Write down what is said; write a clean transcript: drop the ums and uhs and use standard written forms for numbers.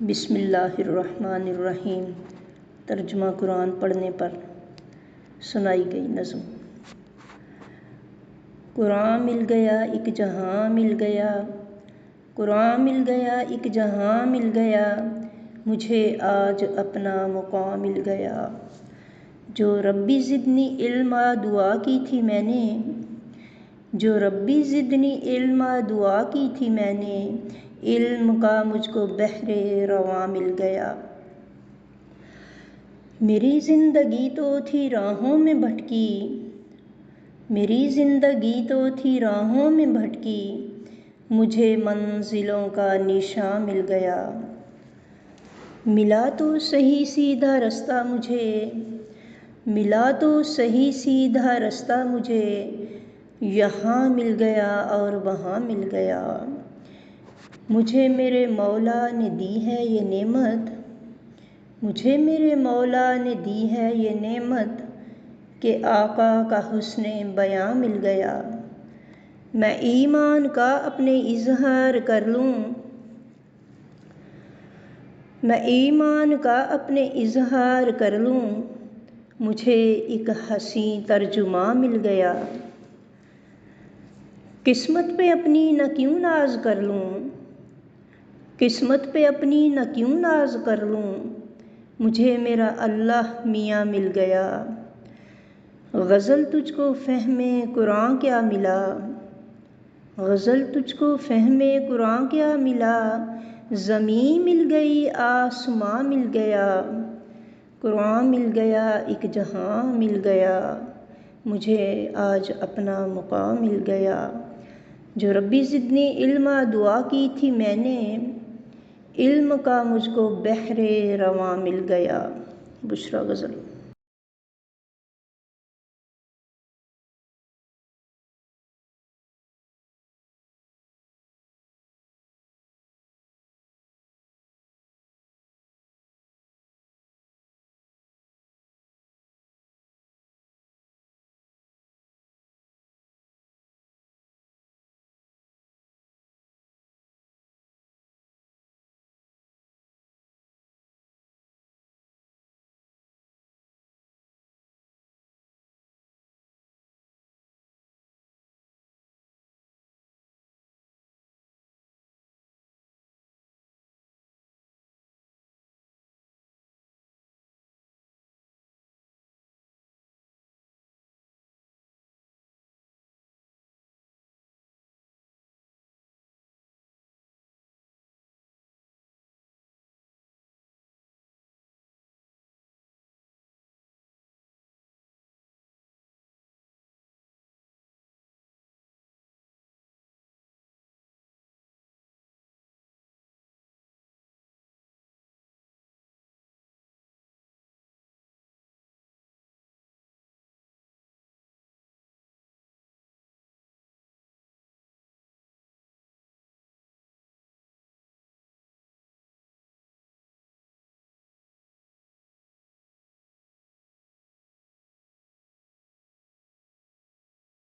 बिस्मिल्लाहिर्रहमानिर्रहीम। तर्जुमा कुरान पढ़ने पर सुनाई गई नज़्म। कुरान मिल गया एक जहां मिल गया, कुरान मिल गया एक जहां मिल गया, मुझे आज अपना मुकाम मिल गया। जो रब्बी ज़िदनी इल्मा दुआ की थी मैंने, जो रब्बी ज़िदनी इल्मा दुआ की थी मैंने, इल्म का मुझको बहरे रवां मिल गया। मेरी ज़िंदगी तो थी राहों में भटकी, मेरी ज़िंदगी तो थी राहों में भटकी, मुझे मंजिलों का निशान मिल गया। मिला तो सही सीधा रास्ता मुझे, मिला तो सही सीधा रास्ता मुझे, यहाँ मिल गया और वहाँ मिल गया। मुझे मेरे मौला ने दी है ये नेमत, मुझे मेरे मौला ने दी है ये नेमत, कि आका का हुस्ने बयां मिल गया। मैं ईमान का अपने इजहार कर लूँ, मैं ईमान का अपने इजहार कर लूँ, मुझे एक हसी तर्जुमा मिल गया। किस्मत पे अपनी न क्यों नाज कर लूँ, किस्मत पे अपनी न क्यों नाज कर लूँ, मुझे मेरा अल्लाह मियाँ मिल गया। गज़ल तुझको फ़हमे कुरान क्या मिला, गज़ल तुझको फ़हमे कुरान क्या मिला, ज़मीं मिल गई आसमां मिल गया। कुरान मिल गया एक जहां मिल गया, मुझे आज अपना मुकाम मिल गया। जो रब्बी ज़िदनी इल्मा दुआ की थी मैंने, इल्म का मुझको बहरे रवां मिल गया। बुशरा गज़ल।